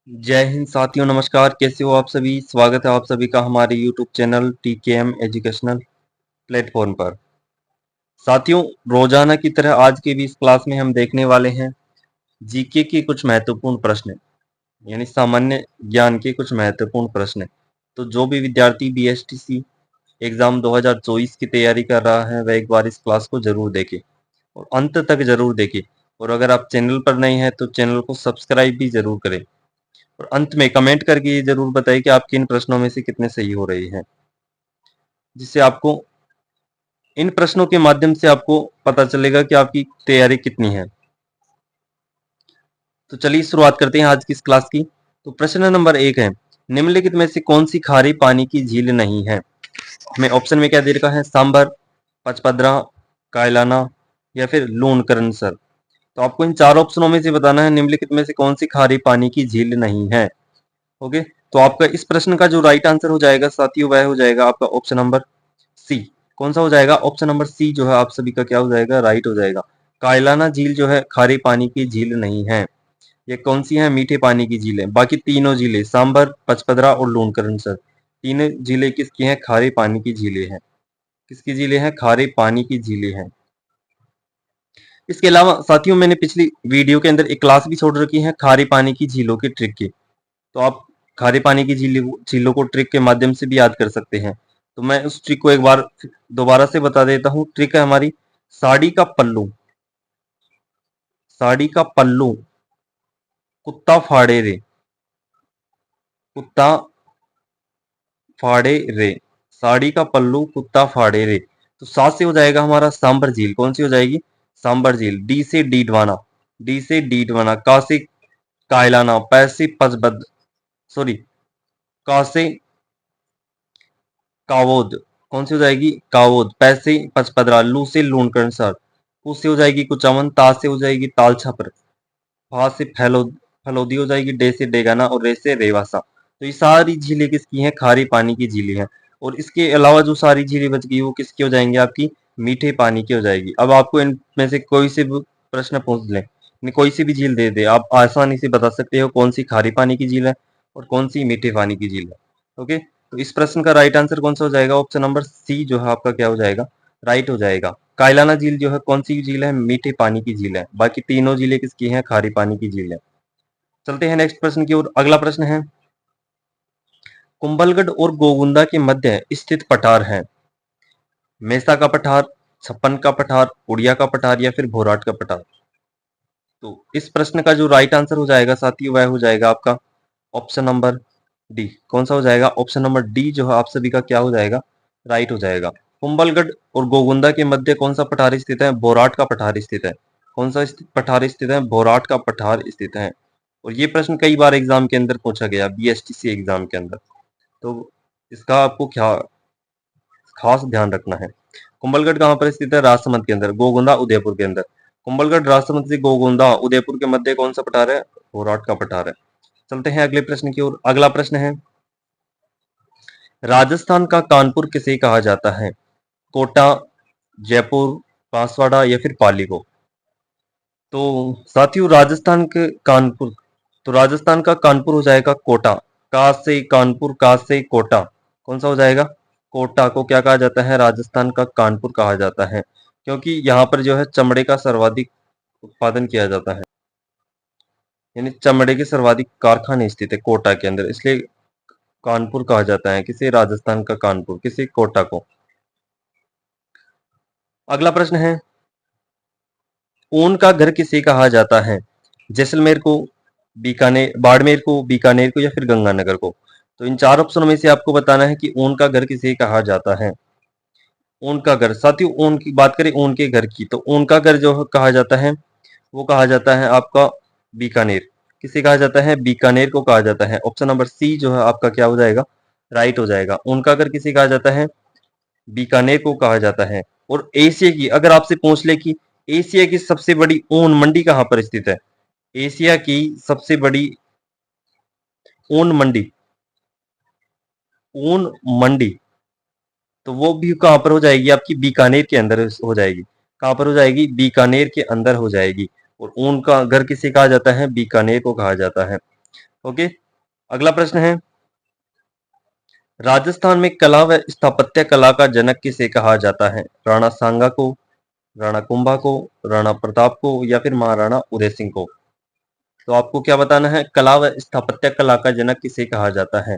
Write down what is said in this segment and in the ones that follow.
जय हिंद साथियों, नमस्कार। कैसे हो आप सभी? स्वागत है आप सभी का हमारे YouTube channel TKM educational platform पर। साथियों, रोजाना की तरह आज के भी इस क्लास में हम देखने वाले हैं जीके के कुछ महत्वपूर्ण प्रश्न, यानी सामान्य ज्ञान के कुछ महत्वपूर्ण प्रश्न। तो जो भी विद्यार्थी BSTC एग्जाम 2024 की तैयारी कर रहा है वह एक बार इस क्लास को जरूर देखे और अंत तक जरूर देखे। और अगर आप चैनल पर नए हैं तो चैनल को सब्सक्राइब भी जरूर करें और अंत में कमेंट करके ये जरूर बताइए कि आपके इन प्रश्नों में से कितने सही हो रहे हैं, जिससे आपको इन प्रश्नों के माध्यम से आपको पता चलेगा कि आपकी तैयारी कितनी है। तो चलिए शुरुआत करते हैं आज की इस क्लास की। तो प्रश्न नंबर 1 है, निम्नलिखित में से कौन सी खारी पानी की झील नहीं है? हमें ऑप्शन में क्या दे रखा है? सांबर, पचपदरा, कायलाना या फिर लूणकरणसर। तो आपको इन चार ऑप्शनों में से बताना है निम्नलिखित में से कौन सी खारी पानी की झील नहीं है। ओके, तो आपका इस प्रश्न का जो राइट आंसर हो जाएगा साथियों वह हो जाएगा आपका ऑप्शन नंबर सी। कौन सा हो जाएगा? ऑप्शन नंबर सी जो है आप सभी का क्या हो जाएगा? राइट हो जाएगा। कायलाना झील जो है खारे पानी की झील नहीं है। ये कौन सी है? मीठे पानी की झील है। बाकी तीनों झीलें सांबर, पचपदरा और लूणकरणसर, तीनों झीलें किसकी हैं? खारे पानी की झीलें हैं। किसकी झीलें हैं? खारे पानी की झीलें हैं। इसके अलावा साथियों मैंने पिछली वीडियो के अंदर एक क्लास भी छोड़ रखी है खारे पानी की झीलों की ट्रिक की, तो आप खारे पानी की झीलों को ट्रिक के माध्यम से भी याद कर सकते हैं। तो मैं उस ट्रिक को एक बार दोबारा से बता देता हूं। ट्रिक है हमारी साड़ी का पल्लू, साड़ी का पल्लू कुत्ता फाड़े रे, कुत्ता फाड़े रे, साड़ी का पल्लू कुत्ता फाड़े रे। तो सात से हो जाएगा हमारा सांबर झील। कौन सी हो जाएगी? सांबर झील। डी से डीडवाना, डी से डीडवाना, का से कायलाना, पै से पचबद, सॉरी, का से कावोद। कौन सी हो जाएगी? कावोद। पै से पचपदरा, लू से लूणकरणसर, कू से हो जाएगी कुचामन, ता से हो जाएगी ताल छपर, फा से फलोदी हो जाएगी, डे से डेगाना और रे से रेवासा। तो ये सारी झीलें किसकी हैं? खारे पानी की झीलें हैं। और इसके अलावा जो सारी झीलें बच गई वो किसकी हो जाएंगी? आपकी मीठे पानी की हो जाएगी। अब आपको इनमें से कोई से भी प्रश्न पूछ लें, कोई सी भी झील दे दे, आप आसानी से बता सकते हो कौन सी खारे पानी की झील है और कौन सी मीठे पानी की झील है। ओके, तो इस प्रश्न का राइट आंसर कौन सा हो जाएगा? ऑप्शन नंबर सी जो है आपका क्या हो जाएगा? राइट हो जाएगा। कायलाना झील जो है कौन सी झील है? मीठे पानी की झील है। बाकी तीनों झीलें किसकी हैं? खारी पानी की झील है। चलते हैं नेक्स्ट प्रश्न की ओर। अगला प्रश्न है, कुंभलगढ़ और गोगुंदा के मध्य स्थित पठार है? मेसा का पठार, छप्पन का पठार, उड़िया का पठार या फिर भोराट का पठार। तो इस प्रश्न का जो राइट आंसर हो जाएगा साथियों वह हो जाएगा आपका ऑप्शन नंबर डी। कौन सा हो जाएगा? ऑप्शन नंबर डी जो है आप सभी का क्या हो जाएगा? राइट हो जाएगा। कुंभलगढ़ और गोगुंदा के मध्य कौन सा पठार स्थित है? बोराट का पठार स्थित है। कौन सा पठार स्थित है? बोराट का पठार स्थित है। और ये प्रश्न कई बार एग्जाम के अंदर पूछा गया, BSTC एग्जाम के अंदर, तो इसका आपको क्या खास ध्यान रखना है। कुंभलगढ़ कहाँ पर स्थित है? राजसमंद के अंदर। गोगुंदा उदयपुर के अंदर। कुंभलगढ़, राजसमंद से गोगुंदा, उदयपुर के मध्य कौन सा पठार है? बोराट का पठार है। चलते हैं अगले प्रश्न की ओर। अगला प्रश्न है, राजस्थान का कानपुर किसे कहा जाता है? कोटा, जयपुर, बांसवाड़ा या फिर पाली को? तो साथियों राजस्थान के कानपुर, तो राजस्थान का कानपुर हो जाएगा कोटा। का से कानपुर, का से कोटा, कौन सा हो जाएगा? कोटा को क्या कहा जाता है? राजस्थान का कानपुर कहा जाता है, क्योंकि यहाँ पर जो है चमड़े का सर्वाधिक उत्पादन किया जाता है, यानी चमड़े के सर्वाधिक कारखाने स्थित है कोटा के अंदर, इसलिए कानपुर कहा जाता है किसे? राजस्थान का कानपुर, किसे? कोटा को। अगला प्रश्न है, ऊन का घर किसे कहा जाता है? जैसलमेर को, बीकानेर, बाड़मेर को, बीकानेर को या फिर गंगानगर को? तो इन चार ऑप्शनों में से आपको बताना है कि ऊन का घर किसे कहा जाता है। ऊन का घर, साथियों ऊन की बात करें, ऊन के घर की, तो ऊन का घर जो कहा जाता है वो कहा जाता है आपका बीकानेर। किसे कहा जाता है? बीकानेर को कहा जाता है। ऑप्शन नंबर सी जो है आपका क्या हो जाएगा? राइट हो जाएगा। ऊन का घर किसे कहा जाता है? बीकानेर को कहा जाता है। और एशिया की अगर आपसे पूछ ले कि एशिया की सबसे बड़ी ऊन मंडी कहाँ पर स्थित है? एशिया की सबसे बड़ी ऊन मंडी, ऊन मंडी, तो वो भी कहाँ पर हो जाएगी? आपकी बीकानेर के अंदर हो जाएगी। कहाँ पर हो जाएगी? बीकानेर के अंदर हो जाएगी। और ऊन का घर किसे कहा जाता है? बीकानेर को कहा जाता है। ओके, अगला प्रश्न है, राजस्थान में कला व स्थापत्य कला का जनक किसे कहा जाता है? राणा सांगा को, राणा कुंभा को, राणा प्रताप को या फिर महाराणा उदय सिंह को? तो आपको क्या बताना है, कला व स्थापत्य कला का जनक किसे कहा जाता है?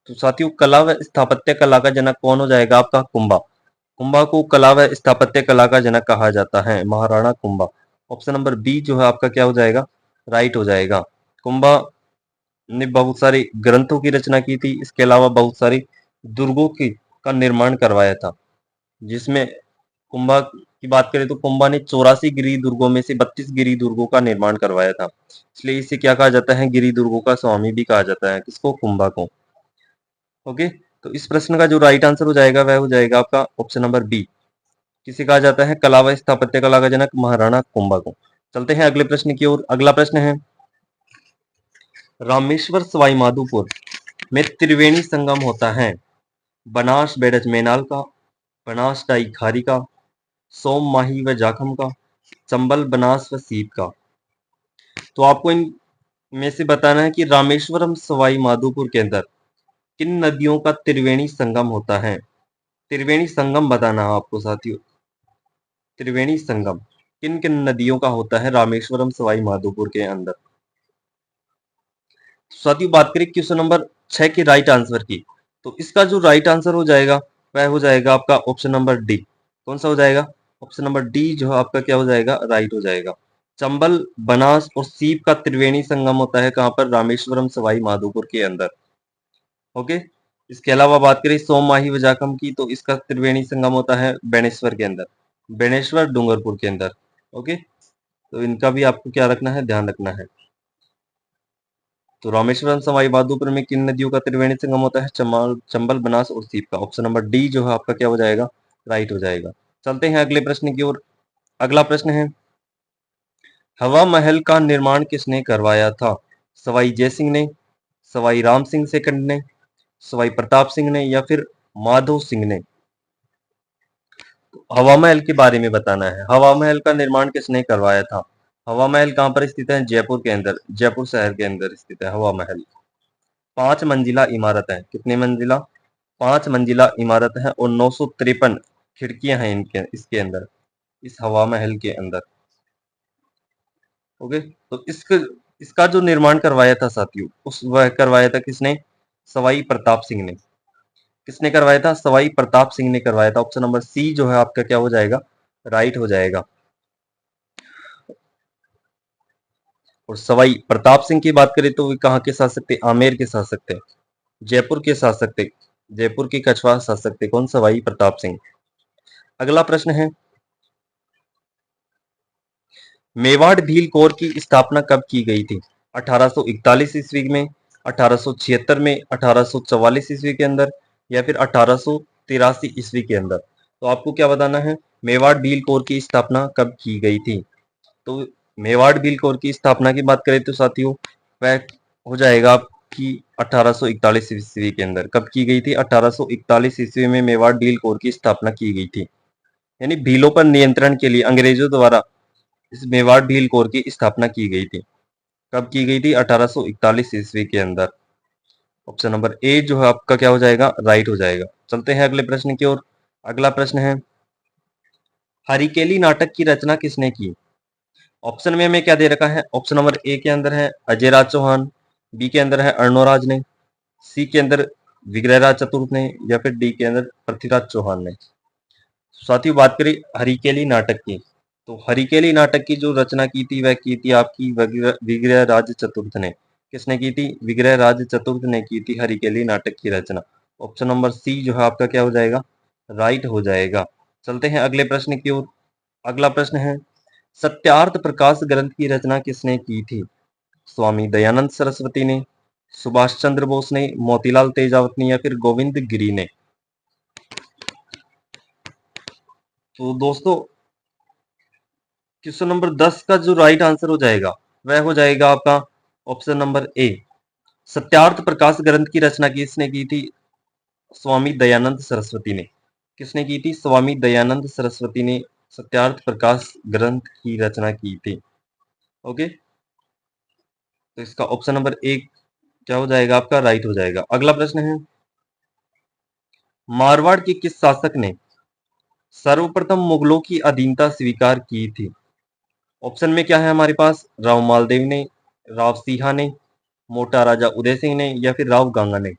तो साथियों, कला व स्थापत्य कला का जनक कौन हो जाएगा? आपका कुंभा। कुंभा को कला व स्थापत्य कला का जनक कहा जाता है, Maharana Kumbha. Option number B जो है आपका क्या हो जाएगा? राइट हो जाएगा। कुंभा ने बहुत सारे ग्रंथों की रचना की थी, इसके अलावा बहुत सारी दुर्गों की का निर्माण करवाया था, जिसमें कुंभा की बात करें तो कुंभा ने 84 गिरि दुर्गों में से 32 गिरि दुर्गों का निर्माण करवाया था, इसलिए इसे क्या कहा जाता है? गिरि दुर्गों का स्वामी भी कहा जाता है। किसको? कुंभा को। ओके, तो इस प्रश्न का जो राइट आंसर हो जाएगा वह हो जाएगा आपका ऑप्शन नंबर बी। किसे कहा जाता है कला व स्थापत्य कला का जनक? महाराणा कुंभा को। चलते हैं अगले प्रश्न की ओर। अगला प्रश्न है, रामेश्वर सवाई माधोपुर में त्रिवेणी संगम होता है, बनास बेड़ज मेनाल का, बनास डाई खारी का, सोम माही व जाखम का, चंबल बनास व सीप का? तो आपको इन में से बताना है कि रामेश्वरम सवाई माधोपुर के अंदर किन नदियों का त्रिवेणी संगम होता है? त्रिवेणी संगम बताना है आपको साथियों। त्रिवेणी संगम किन किन नदियों का होता है रामेश्वरम सवाई माधोपुर के अंदर? साथियों, बात करें क्वेश्चन नंबर 6 के राइट आंसर की, तो इसका जो राइट आंसर हो जाएगा वह हो जाएगा आपका ऑप्शन नंबर डी। कौन सा हो जाएगा? ऑप्शन नंबर डी जो है आपका क्या हो जाएगा? राइट हो जाएगा। चंबल, बनास और सीप का त्रिवेणी संगम होता है कहां पर? रामेश्वरम सवाई माधोपुर के अंदर। ओके, इसके अलावा बात करें सोम माही व जाखम की, तो इसका त्रिवेणी संगम होता है बेणेश्वर के अंदर, बेणेश्वर डूंगरपुर के अंदर। ओके, तो इनका भी आपको क्या रखना है? ध्यान रखना है। तो रामेश्वरम सवाई माधोपुर में किन नदियों का त्रिवेणी संगम होता है? चंबल, बनास और सीप का। ऑप्शन नंबर डी जो है आपका क्या हो जाएगा? राइट हो जाएगा। चलते हैं अगले प्रश्न की ओर। अगला प्रश्न है, हवा महल का निर्माण किसने करवाया था? सवाई जय सिंह ने, सवाई राम सिंह सेकंड ने, सवाई प्रताप सिंह ने या फिर माधो सिंह ने? हवा महल के बारे में बताना है। हवा महल का निर्माण किसने करवाया था? हवा महल कहाँ पर स्थित है? जयपुर के अंदर, जयपुर शहर के अंदर स्थित है हवा महल। 5 मंजिला इमारत है। कितने मंजिला? 5 मंजिला इमारत है और 953 खिड़कियां हैं इसके अंदर, इस हवा महल के अंदर। ओके, तो इसका जो निर्माण करवाया था साथियों, उस वह करवाया था किसने? सवाई प्रताप सिंह ने। किसने करवाया था? सवाई प्रताप सिंह ने करवाया था। ऑप्शन नंबर सी जो है आपका क्या हो जाएगा? राइट हो जाएगा। और सवाई प्रताप सिंह की बात करें तो वे कहाँ के शासक थे? आमेर के शासक थे, जयपुर के शासक थे, जयपुर के कछवाहा शासक थे। कौन? सवाई प्रताप सिंह। अगला प्रश्न है, मेवाड़ भील कोर की स्थापना कब की गई थी? 1841 ईस्वी में, 1876 में, 1844 ईस्वी के अंदर या फिर 1883 ईस्वी के अंदर? तो आपको क्या बताना है, मेवाड़ भील कोर की स्थापना कब की गई थी? तो मेवाड़ भील कोर की स्थापना की बात करें तो साथियों वह हो जाएगा आपकी 1841 ईस्वी के अंदर। कब की गई थी? 1841 ईस्वी में मेवाड़ भील कोर की स्थापना की गई थी, यानी भीलों पर नियंत्रण के लिए अंग्रेजों द्वारा इस मेवाड़ भील कोर की स्थापना की गई थी। कब की गई थी? 1841 ईस्वी के अंदर। ऑप्शन नंबर ए जो है आपका क्या हो जाएगा? राइट हो जाएगा। चलते हैं अगले प्रश्न की ओर। अगला प्रश्न है, हरिकेली नाटक की रचना किसने की? ऑप्शन में हमें क्या दे रखा है? ऑप्शन नंबर ए के अंदर है अजय राज चौहान, बी के अंदर है अर्णोराज ने, सी के अंदर विग्रहराज चतुर्थ ने या फिर डी के अंदर पृथ्वीराज चौहान ने? साथियों, बात करें हरिकेली नाटक की, तो हरिकेली नाटक की जो रचना की थी वह की थी आपकी विग्रहराज चतुर्थ ने। किसने की थी? विग्रहराज चतुर्थ ने की थी हरिकेली नाटक की रचना। ऑप्शन नंबर सी जो है आपका क्या हो जाएगा? राइट हो जाएगा। चलते हैं अगले प्रश्न की ओर। अगला प्रश्न है, सत्यार्थ प्रकाश ग्रंथ की रचना किसने की थी? स्वामी दयानंद सरस्वती ने, सुभाष चंद्र बोस ने, मोतीलाल तेजावत ने या फिर गोविंद गिरी ने? तो दोस्तों, क्वेश्चन नंबर 10 का जो राइट आंसर हो जाएगा वह हो जाएगा आपका option number A. Satyarth Prakash ग्रंथ की रचना किसने की थी? स्वामी दयानंद सरस्वती ने। किसने की थी? स्वामी दयानंद सरस्वती ने सत्यार्थ प्रकाश ग्रंथ की रचना की थी। ओके, तो इसका ऑप्शन नंबर ए क्या हो जाएगा आपका, राइट हो जाएगा। अगला प्रश्न है, मारवाड़ के किस शासक ने सर्वप्रथम मुगलों की अधीनता स्वीकार की थी? ऑप्शन में क्या है हमारे पास, राव मालदेव ने, राव सिंहा ने, मोटा राजा उदय सिंह ने, या फिर राव गांगा ने।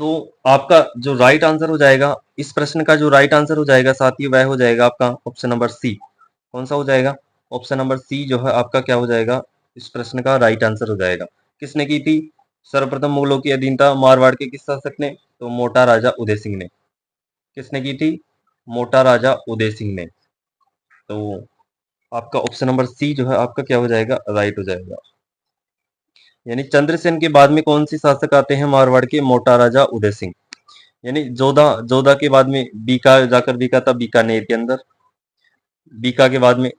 तो आपका जो राइट आंसर हो जाएगा, इस प्रश्न का जो राइट आंसर हो जाएगा साथियों, वह हो जाएगा आपका ऑप्शन नंबर सी। कौन सा हो जाएगा, ऑप्शन नंबर सी जो है आपका क्या हो जाएगा, इस प्रश्न का राइट आंसर हो जाएगा। किसने की थी सर्वप्रथम मुगलों की अधीनता मारवाड़ के किस शासक ने? तो मोटा राजा उदय सिंह ने। किसने की थी? मोटा राजा उदय सिंह ने। तो आपका ऑप्शन नंबर सी जो है आपका क्या हो जाएगा, राइट हो जाएगा। यानी चंद्रसेन के बाद में कौन सी शासक आते हैं मारवाड़ के? मोटा राजा उदय सिंह। यानी जोधा, जोधा के बाद में बीका जाकर बीका था बीकानेर के अंदर, बीका के बाद में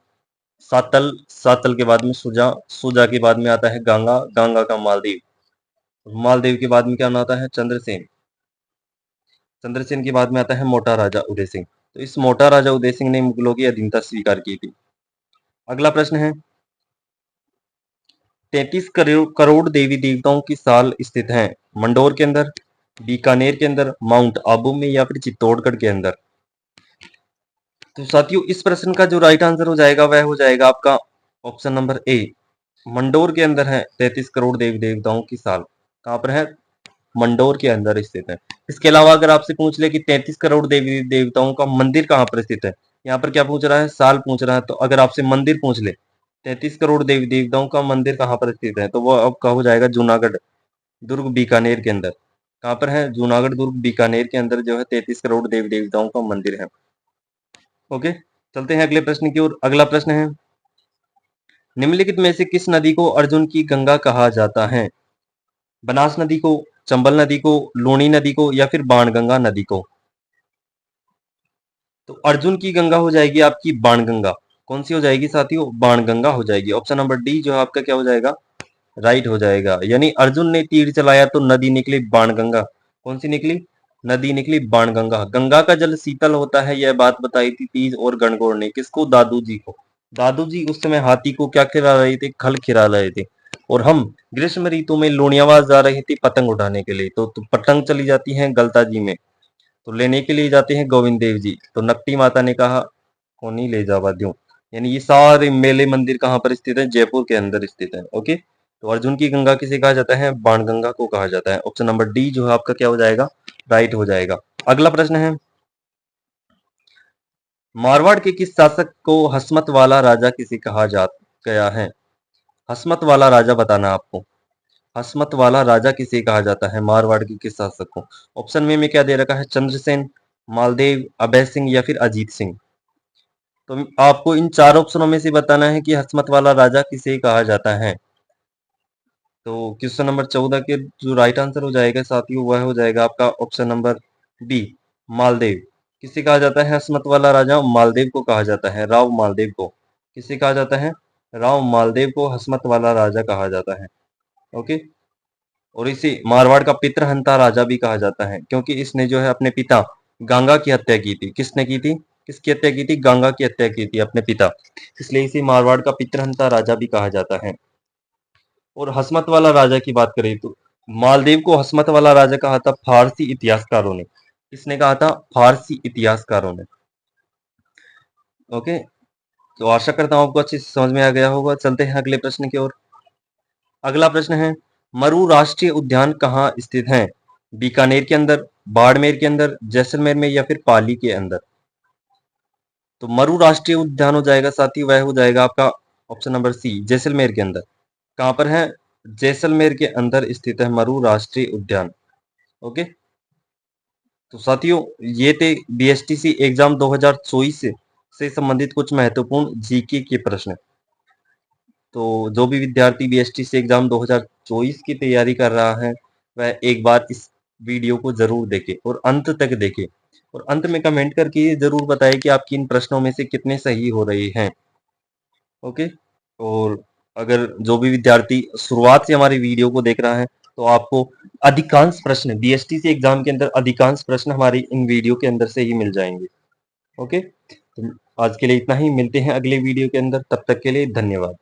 सातल, सातल के बाद में सुजा, सुजा के बाद में आता है गंगा, गंगा का मालदीव, मालदीव के बाद में क्या आता है? चंद्रसेन, चंद्रसेन के बाद में आता है मोटा राजा उदय सिंह। तो इस मोटा राजा उदय सिंह ने मुगलों की अधीनता स्वीकार की थी। अगला प्रश्न है, 33 करोड़ देवी देवताओं की साल स्थित है मंडोर के अंदर, बीकानेर के अंदर, माउंट आबू में, या फिर चित्तौड़गढ़ के अंदर। तो साथियों इस प्रश्न का जो राइट आंसर हो जाएगा वह हो जाएगा आपका ऑप्शन नंबर ए, मंडोर के अंदर है 33 करोड़ देवी देवताओं की साल। कहां पर है? मंडोर के अंदर स्थित है। इसके अलावा अगर आपसे पूछ ले कि 33 करोड़ देवी देवताओं का मंदिर कहां पर स्थित है, यहाँ पर क्या पूछ रहा है? साल पूछ रहा है। तो अगर आपसे मंदिर पूछ ले 33 करोड़ देवी देवताओं का मंदिर कहां पर स्थित है, तो वो आपका हो जाएगा जूनागढ़ दुर्ग बीकानेर के अंदर। कहां पर है? जूनागढ़ दुर्ग बीकानेर के अंदर जो है 33 करोड़ देवी देवताओं का मंदिर है। ओके, चलते हैं अगले प्रश्न की ओर। अगला प्रश्न है, निम्नलिखित में से किस नदी को अर्जुन की गंगा कहा जाता है? बनास नदी को, चंबल नदी को, लूनी नदी को, या फिर बाणगंगा नदी को। तो अर्जुन की गंगा हो जाएगी आपकी बाणगंगा। कौन सी हो जाएगी साथियों? बाणगंगा हो जाएगी। ऑप्शन नंबर डी जो है आपका क्या हो जाएगा, राइट हो जाएगा। यानी अर्जुन ने तीर चलाया तो नदी निकली बाणगंगा। कौन सी निकली? नदी निकली बाणगंगा। गंगा का जल शीतल होता है, यह बात बताई थी तीज और गणगौर ने। किसको? दादू जी को। दादू जी उस समय हाथी को क्या खिला रहे थे? खल खिला रहे थे। और हम ग्रीष्म ऋतु में लूणियावास जा रहे थे पतंग उठाने के लिए, तो पतंग चली जाती है गलता जी में, तो लेने के लिए जाते हैं गोविंद देव जी। तो नकटी माता ने कहा को नहीं ले जावा दूं। यानी ये सारे मेले मंदिर कहाँ पर स्थित है? जयपुर के अंदर स्थित है। ओके, तो अर्जुन की गंगा किसे कहा जाता है? बाणगंगा को कहा जाता है। ऑप्शन नंबर डी जो है आपका क्या हो जाएगा, राइट हो जाएगा। अगला प्रश्न है, मारवाड़ के किस शासक को हसमत वाला राजा किसे कहा जा गया है? हसमत वाला राजा बताना आपको। हसमत वाला राजा किसे कहा जाता है मारवाड़ के किस शासक को? ऑप्शन में क्या दे रखा है? चंद्रसेन, मालदेव, अभय सिंह, या फिर अजीत सिंह। तो आपको इन चार ऑप्शनों में से बताना है कि हसमत वाला राजा किसे कहा जाता है। तो क्वेश्चन नंबर 14 के जो राइट आंसर हो जाएगा साथियों वह हो जाएगा आपका ऑप्शन नंबर बी, मालदेव। किसे कहा जाता है हसमत वाला राजा? मालदेव को कहा जाता है, राव मालदेव को। किसे कहा जाता है? राव मालदेव को हसमत वाला राजा कहा जाता है। ओके, और इसे मारवाड़ का पितृहंता राजा भी कहा जाता है, क्योंकि इसने जो है अपने पिता गंगा की हत्या की थी। किसने की थी? किसकी हत्या की थी? गंगा की हत्या की थी, अपने पिता। इसलिए इसे मारवाड़ का पितृहंता राजा भी कहा जाता है। और हसमत वाला राजा की बात करें तो मालदीव को हसमत वाला राजा कहा था फारसी इतिहासकारों ने। किसने कहा था? फारसी इतिहासकारों ने। ओके, तो आशा करता हूं आपको अच्छे से समझ में आ गया होगा। चलते हैं अगले प्रश्न की ओर। अगला प्रश्न है, मरु राष्ट्रीय उद्यान कहाँ स्थित है? बीकानेर के अंदर, बाड़मेर के अंदर, जैसलमेर में, या फिर पाली के अंदर। तो मरु राष्ट्रीय उद्यान हो जाएगा साथी, वह हो जाएगा आपका ऑप्शन नंबर सी, जैसलमेर के अंदर। कहां पर है? जैसलमेर के अंदर स्थित है मरु राष्ट्रीय उद्यान। ओके, तो साथियों ये थे बीएसटीसी एग्जाम 2024 से संबंधित कुछ महत्वपूर्ण जीके के प्रश्न। तो जो भी विद्यार्थी बीएसटीसी एग्जाम 2024 की तैयारी कर रहा है वह एक बार इस वीडियो को जरूर देखे और अंत तक देखे, और अंत में कमेंट करके ये जरूर बताए कि आपकी इन प्रश्नों में से कितने सही हो रहे हैं। ओके, और अगर जो भी विद्यार्थी शुरुआत से हमारी वीडियो को देख रहा है तो आपको अधिकांश प्रश्न बीएसटीसी एग्जाम के अंदर अधिकांश प्रश्न हमारी इन वीडियो के अंदर से ही मिल जाएंगे। ओके, तो आज के लिए इतना ही, मिलते हैं अगले वीडियो के अंदर, तब तक के लिए धन्यवाद।